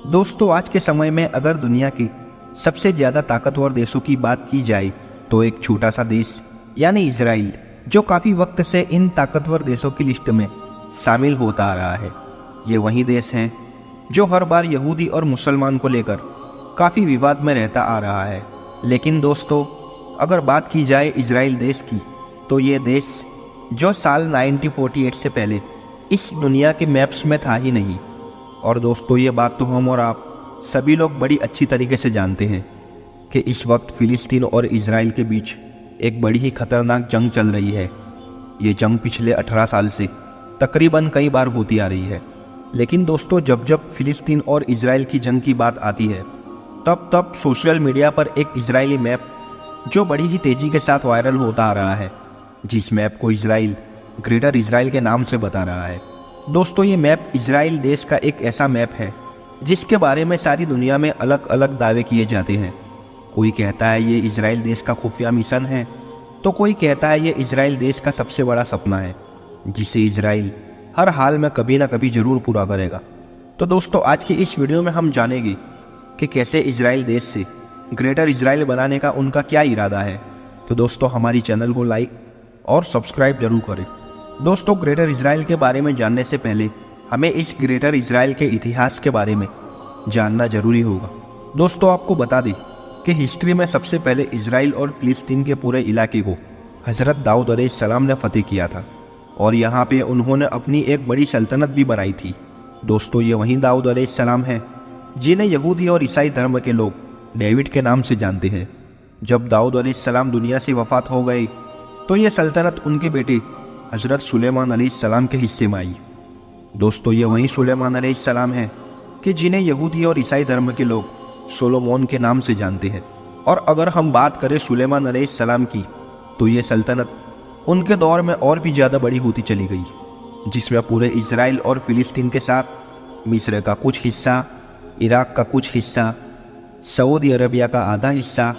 दोस्तों, आज के समय में अगर दुनिया के सबसे ज्यादा ताकतवर देशों की बात की जाए तो एक छोटा सा देश यानी इजराइल, जो काफी वक्त से इन ताकतवर देशों की लिस्ट में शामिल होता आ रहा है। ये वही देश है जो हर बार यहूदी और मुसलमान को लेकर काफी विवाद में रहता आ रहा है। लेकिन दोस्तों, अगर बात की जाए इजराइल देश की, तो ये देश जो साल 1948 से पहले इस दुनिया के मैप्स में था ही नहीं। और दोस्तों, ये बात तो हम और आप सभी लोग बड़ी अच्छी तरीके से जानते हैं कि इस वक्त फिलिस्तीन और इजराइल के बीच एक बड़ी ही खतरनाक जंग चल रही है। ये जंग पिछले 18 साल से तकरीबन कई बार होती आ रही है। लेकिन दोस्तों, जब जब फिलिस्तीन और इजराइल की जंग की बात आती है, तब तब सोशल मीडिया पर एक इजरायली मैप जो बड़ी ही तेज़ी के साथ वायरल होता आ रहा है, जिस मैप को इजराइल ग्रेटर इजराइल के नाम से बता रहा है। दोस्तों, ये मैप इजराइल देश का एक ऐसा मैप है जिसके बारे में सारी दुनिया में अलग अलग दावे किए जाते हैं। कोई कहता है ये इजराइल देश का खुफिया मिशन है, तो कोई कहता है ये इजराइल देश का सबसे बड़ा सपना है जिसे इजराइल हर हाल में कभी ना कभी जरूर पूरा करेगा। तो दोस्तों, आज की इस वीडियो में हम जानेंगे कि कैसे इजराइल देश से ग्रेटर इजराइल बनाने का उनका क्या इरादा है। तो दोस्तों, हमारी चैनल को लाइक और सब्सक्राइब जरूर करें। दोस्तों, ग्रेटर इजराइल के बारे में जानने से पहले हमें इस ग्रेटर इजराइल के इतिहास के बारे में जानना जरूरी होगा। दोस्तों, आपको बता दें कि हिस्ट्री में सबसे पहले इजराइल और फिलिस्तीन के पूरे इलाके को हज़रत दाऊद अलैहिस्सलाम ने फतेह किया था और यहाँ पे उन्होंने अपनी एक बड़ी सल्तनत भी बनाई थी। दोस्तों, ये वही दाऊद अलैहिस्सलाम है जिन्हें यहूदी और ईसाई धर्म के लोग डेविड के नाम से जानते हैं। जब दाऊद अलैहिस्सलाम दुनिया से वफात हो गए तो ये सल्तनत उनके बेटे हज़रत सुलेमान अलैहिस्सलाम के हिस्से में आई। दोस्तों, ये वही सुलेमान अलैहिस्सलाम है कि जिन्हें यहूदी और ईसाई धर्म के लोग सोलोमोन के नाम से जानते हैं। और अगर हम बात करें सुलेमान अलैहिस्सलाम की, तो ये सल्तनत उनके दौर में और भी ज़्यादा बड़ी होती चली गई, जिसमें पूरे इजराइल और फिलिस्तीन के साथ मिस्र का कुछ हिस्सा, इराक का कुछ हिस्सा, सऊदी अरबिया का आधा हिस्सा,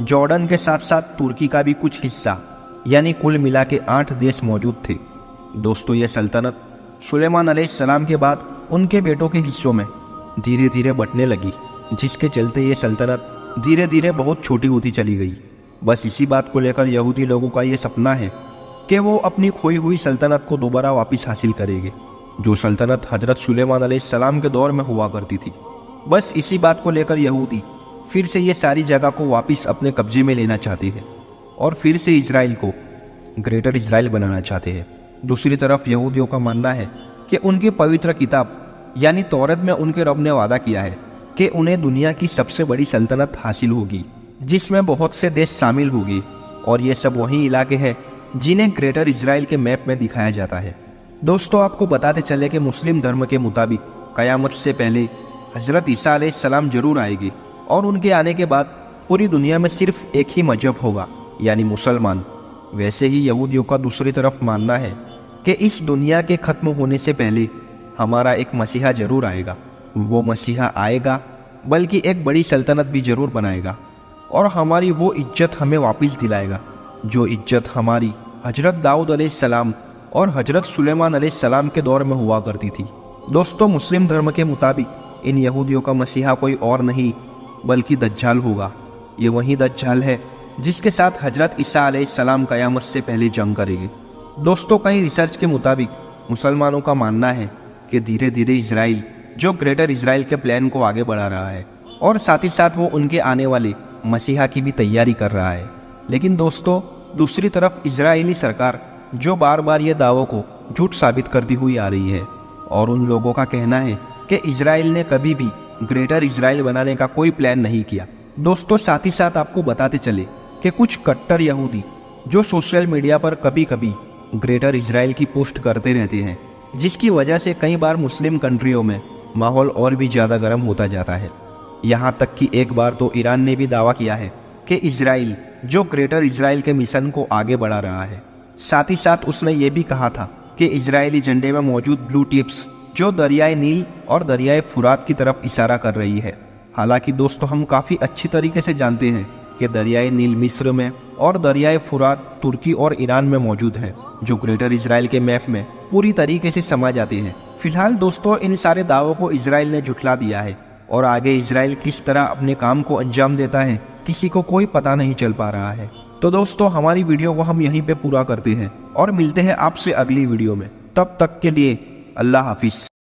जॉर्डन के साथ साथ तुर्की का भी कुछ हिस्सा, यानी कुल मिला के 8 देश मौजूद थे। दोस्तों, ये सल्तनत सुलेमान अलैहिस्सलाम के बाद उनके बेटों के हिस्सों में धीरे धीरे बंटने लगी, जिसके चलते ये सल्तनत धीरे धीरे बहुत छोटी होती चली गई। बस इसी बात को लेकर यहूदी लोगों का ये सपना है कि वो अपनी खोई हुई सल्तनत को दोबारा वापस हासिल करेंगे, जो सल्तनत हजरत सुलेमान अलैहिस्सलाम के दौर में हुआ करती थी। बस इसी बात को लेकर यहूदी फिर से ये सारी जगह को वापस अपने कब्जे में लेना चाहते हैं और फिर से इजराइल को ग्रेटर इजराइल बनाना चाहते हैं। दूसरी तरफ यहूदियों का मानना है कि उनकी पवित्र किताब यानी तौरात में उनके रब ने वादा किया है कि उन्हें दुनिया की सबसे बड़ी सल्तनत हासिल होगी, जिसमें बहुत से देश शामिल होंगे। और ये सब वही इलाके हैं जिन्हें ग्रेटर इजराइल के मैप में दिखाया जाता है। दोस्तों, आपको बताते चले कि मुस्लिम धर्म के मुताबिक कयामत से पहले हजरत ईसा अलैहिस्सलाम जरूर आएंगे और उनके आने के बाद पूरी दुनिया में सिर्फ एक ही मजहब होगा, यानी मुसलमान। वैसे ही यहूदियों का दूसरी तरफ मानना है कि इस दुनिया के खत्म होने से पहले हमारा एक मसीहा जरूर आएगा। वो मसीहा आएगा, बल्कि एक बड़ी सल्तनत भी जरूर बनाएगा और हमारी वो इज्जत हमें वापस दिलाएगा, जो इज्जत हमारी हजरत दाऊद अलैहिस्सलाम और हजरत सुलेमान अलैहिस्सलाम के दौर में हुआ करती थी। दोस्तों, मुस्लिम धर्म के मुताबिक इन यहूदियों का मसीहा कोई और नहीं बल्कि दज्जाल होगा। ये वही दज्जाल है जिसके साथ हजरत ईसा अलैहिस्सलाम कयामत से पहले जंग करेंगे। दोस्तों, कई रिसर्च के मुताबिक मुसलमानों का मानना है कि धीरे धीरे इजराइल जो ग्रेटर इजराइल के प्लान को आगे बढ़ा रहा है और साथ ही साथ वो उनके आने वाले मसीहा की भी तैयारी कर रहा है। लेकिन दोस्तों, दूसरी तरफ इजरायली सरकार जो बार बार ये दावों को झूठ साबित करती हुई आ रही है और उन लोगों का कहना है कि इजराइल ने कभी भी ग्रेटर इजराइल बनाने का कोई प्लान नहीं किया। दोस्तों, साथ ही साथ आपको बताते चले कि कुछ कट्टर यहूदी जो सोशल मीडिया पर कभी कभी ग्रेटर इजराइल की पोस्ट करते रहते हैं, जिसकी वजह से कई बार मुस्लिम कंट्रियों में माहौल और भी ज़्यादा गर्म होता जाता है। यहाँ तक कि एक बार तो ईरान ने भी दावा किया है कि इजराइल जो ग्रेटर इजराइल के मिशन को आगे बढ़ा रहा है। साथ ही साथ उसने ये भी कहा था कि इजरायली झंडे में मौजूद ब्लू टिप्स जो दरियाए नील और दरियाए फुरात की तरफ इशारा कर रही है। हालांकि दोस्तों, हम काफ़ी अच्छी तरीके से जानते हैं कि दरियाए नील मिस्र में और दरियाए फुरात तुर्की और ईरान में मौजूद है, जो ग्रेटर इजराइल के मैप में पूरी तरीके से समा जाते हैं। फिलहाल दोस्तों, इन सारे दावों को इजराइल ने झुठला दिया है और आगे इजराइल किस तरह अपने काम को अंजाम देता है किसी को कोई पता नहीं चल पा रहा है। तो दोस्तों हमारी वीडियो को हम यहीं पे पूरा करते हैं और मिलते हैं आपसे अगली वीडियो में। तब तक के लिए अल्लाह हाफिज।